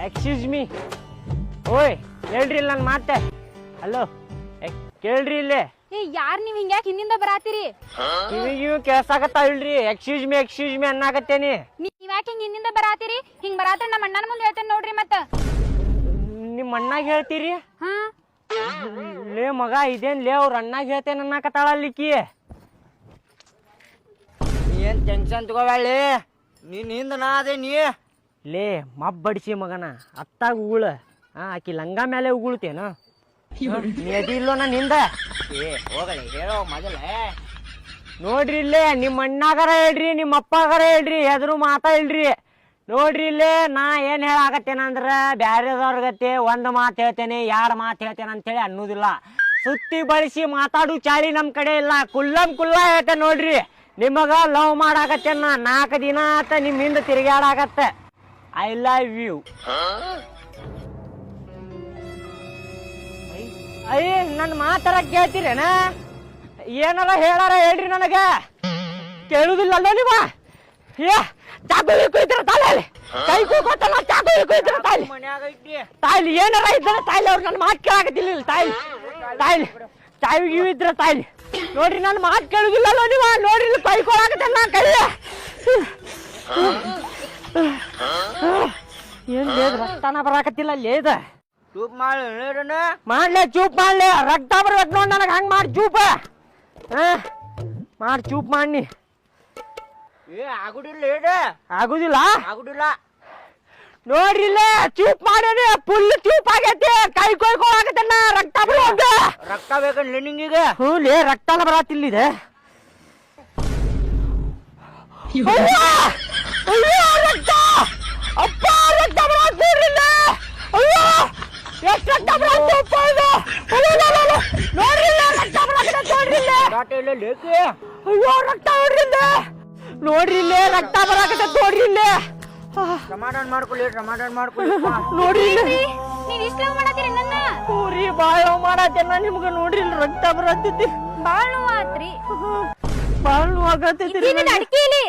Excuse me. ಓಯ್ ಹೇಳ್ರಿ ಇಲ್ಲ ನನ್ನ ಮಾತೆ. ಹಲೋ ಕೇಳ್ರಿ ಇಲ್ಲೇ. ಏ ಯಾರ್ ನೀವ್ ಹಿಂಗ್ಯಾಕ್ ಹಿಂದಿಂದ ಬರಾತಿರಿ? ಕಿವಿಗಿವು ಕೇಳ್ಸಾಕತ್ತಾವ ಇಲ್ರಿ. ಎಕ್ಸ್ಕ್ಯೂಸ್ ಮಿ ಅನ್ನಾಕತ್ತೇನಿ. ನೀವ್ ಯಾಕೆ ಹಿಂಗ್ ಹಿಂದಿಂದ ಬರಾತಿರಿ? ಹಿಂಗ್ ಬರಾತ್ರ ನಮ್ಮ ಅಣ್ಣನ ಮುಂದೆ ಹೇಳ್ತೇನೆ ನೋಡ್ರಿ ಮತ್ತ. ನಿಮ್ಮ ಅಣ್ಣಾಗ ಹೇಳ್ತೀರಿ? ಹಾ ಲೇ ಮಗ ಇದೇನ್ ಲೇ ಅವ್ರ ಅಣ್ಣಾಗ ಹೇಳ್ತೇನೆ ಅನ್ನಕತ್ತಾಳ ಅಲ್ಲಿಕ್ಕಿ. ಏನ್ ಟೆನ್ಷನ್ ತಗೋಬೇಡಿ, ಹಿಂದ ನಾ ಅದೇ ನೀ. ಲೇ ಮಬ್ಬಡಿಸಿ ಮಗನ ಅತ್ತಾಗ ಉಗುಳ. ಆಕಿ ಲಂಗ ಮೇಲೆ ಉಗುಳ್ತೇನ? ನೀ ಅದಿ ಇಲ್ಲೋ ನಾನು ಹಿಂದ. ಏ ಹೋಗಲಿ ಹೇಳೋ ಮೊದಲ. ನೋಡ್ರಿ ಇಲ್ಲೇ ನಿಮ್ಮ ಅಣ್ಣಾಗಾರ ಹೇಳ್ರಿ, ನಿಮ್ಮ ಅಪ್ಪಗಾರ ಹೇಳ್ರಿ, ಎದ್ರು ಮಾತಾ ಇಲ್ರಿ. ನೋಡ್ರಿ ಇಲ್ಲೇ ನಾ ಏನ್ ಹೇಳಾಕತ್ತೇನಂದ್ರ ಬ್ಯಾರೆದವ್ರಗತ್ತೆ ಒಂದ್ ಮಾತು ಹೇಳ್ತೇನೆ, 2 ಮಾತು ಹೇಳ್ತೇನೆ ಅಂತೇಳಿ ಅನ್ನೋದಿಲ್ಲ. ಸುತ್ತಿ ಬಳಸಿ ಮಾತಾಡು ಚಾಳಿ ನಮ್ ಕಡೆ ಇಲ್ಲ. ಕುಲ್ಲ ಹೇಳ್ತೇನೆ ನೋಡ್ರಿ. ನಿಮಗ ಲವ್ ಮಾಡಾಕತ್ತೇನ 4 ದಿನ ಆತ ನಿಮ್ ಹಿಂದ ತಿರುಗಾಡಾಕತ್ತ. I love you. ಅಯ್ಯ ನನ್ನ ಮಾತಾರ ಕೇಳ್ತೀರೇನ? ಏನಾರ ಹೇಳಾರ ಹೇಳ್ರಿ ನನಗ. ಕೇಳುದಿಲ್ಲ ಅಲ್ಲ ನೀವ? ಏ ಚಾಕು ಕುಯ್ತಾರ ತಾಲಿ, ಕೈ ಕೂಕೋತಲ್ಲ ಚಾಕು ಕುಯ್ತಾರ ತಾಲಿ. ತಾಯ್ಲಿ ಏನಾರ ಇದ್ರ ತಾಯ್ಲಿ ಅವ್ರು ನನ್ನ ಮಾತು ಕೇಳಾಕತ್ತಿಲ್ಲ. ತಾಯ್ಲಿ ಚಾವಿಗೆ ಇದ್ರ ತಾಯ್ಲಿ. ನೋಡ್ರಿ ನನ್ನ ಮಾತು ಕೇಳುದಿಲ್ಲ ಅಲ್ಲ ನೀವ? ನೋಡ್ರಿ ಇಲ್ಲಿ ಕೈ ಕೊಡಾಕತ್ತಲ್ಲ ಕೈ. ಏನ್ ಲೇದ್ ರಕ್ತನ ಬರಾಕತ್ತಿಲ್ಲ ಲೇದ. ಚೂಪ್ ಮಾಡಿ ಮಾಡ್ಲೆ ಚೂಪ್ ಮಾಡ್ಲೆ, ರಕ್ತ ಬರ್ಬೇಕು ನೋಡ್ ನನಗೆ. ಹಂಗ ಮಾಡಿ ಚೂಪ ಮಾಡಿ ಚೂಪ್ ಮಾಡಿ. ಏ ಆಗುದಿಲ್ಲ, ಆಗುದಿಲ್ಲ ಆಗುದಿಲ್ಲ. ನೋಡ್ರಿ ಇಲ್ಲೇ ಚೂಪ್ ಮಾಡೇನಿ, ಫುಲ್ ಚೂಪ್ ಆಗೈತಿ. ಕೈ ಕೊಯ್ಕೊಳಕತ್ತೇನ ರಕ್ತ ಬರೋಂಗ. ರಕ್ತ ಬೇಕಲ್ಲ ನಿಂಗೀಗ? ಹ್ಞೂ ಲೇ ರಕ್ತನ ಬರಾತಿಲ್ಲಿದೆ. ರಕ್ತ ಅಪ್ಪ ರಕ್ತ ಬರಾತಿಲ್ಲ. ಅಯ್ಯೋ ಎಷ್ಟು ರಕ್ತ ಬರಾತಪ್ಪ ಇದು. ನೋಡ್ರಿ ರಕ್ತ ಬರಾಕತ್ತ ನೋಡ್ರಿ. ಅಯ್ಯೋ ರಕ್ತ ನೋಡ್ರಿ ನೋಡ್ರಿ ಇಲ್ಲೇ ರಕ್ತ ಬರಾಕತ್ತ ನೋಡ್ರಿ ಇಲ್ಲೇ. ಸಮಾಧಾನ ಮಾಡ್ಕೊಳ್ಳಿ ನೋಡ್ರಿ ನೀವ್ ಇಷ್ಟ ಮಾಡತ್ತೀರಿ ನನ್ನ? ಊರಿ ಬಾಳ ಮಾಡತ್ತೇನ ನಿಮ್ಗ. ನೋಡ್ರಿ ಇಲ್ಲಿ ರಕ್ತ ಬರತೈತಿ. ಬಾಳ್ ನೋವಾತ್ರಿ. ಬಾಳ ನೋವಾಗತೈತಿ. ಅಡ್ಕಿ ಇಲ್ಲಿ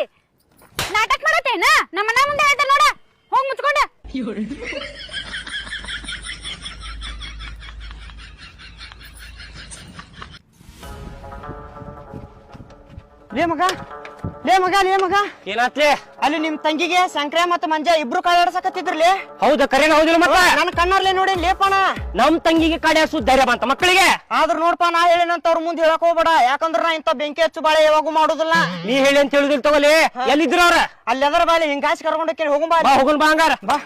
ನಾಟಕ ಮಾಡತ್ತೇನ? ನಮ್ಮ ಅಣ್ಣ ಮುಂದೆ ಹೇಳ್ತ ನೋಡ, ಹೋಗ್ ಮುಚ್ಕೊಂಡ. ಲೇ ಮಗ ಏನಾತ್ಲಿ? ಅಲ್ಲಿ ನಿಮ್ ತಂಗಿಗೆ ಶಂಕರ ಮತ್ತ ಮಂಜ ಇಬ್ರು ಕಾಡಾಡ್ಸಕತ್ತಿದ್ರಲಿ. ಹೌದ ಕರೇನ ಹೌದಿಲ್ಲ ಮತ್ತ? ನನ್ನ ಕಣ್ಣರ್ಲೆ ನೋಡಿ ಲೇಪಣ. ನಮ್ ತಂಗಿಗೆ ಕಾಡ್ಯಾಸು ಧೈರ್ಯ ಬಂತ ಮಕ್ಕಳಿಗೆ. ಆದ್ರ ನೋಡ್ಪಾ ನಾ ಹೇಳಿನಂತ ಅವ್ರ ಮುಂದೆ ಹೇಳಕ್ ಹೋಗ್ಬೇಡ. ಯಾಕಂದ್ರ ನಾ ಇಂತ ಬೆಂಕಿ ಹಚ್ಚು ಬಾಳೆ ಯಾವಾಗೂ ಮಾಡುದಿಲ್ಲ. ನೀ ಹೇಳಿ ಅಂತ ಹೇಳುದಿಲ್ಲ ತಗೋಲಿ. ಎಲ್ಲಿದ್ರ ಅವ್ರ? ಅಲ್ಲಿ ಎದರ ಬಾಲಿ ಹಿಂಗಾಸಿ ಕರ್ಕೊಂಡೋಗಿ ಹೋಗುಂಬಾ. ಹೋಗುನ್ ಬಾ ಹಂಗಾರ. ಬಾ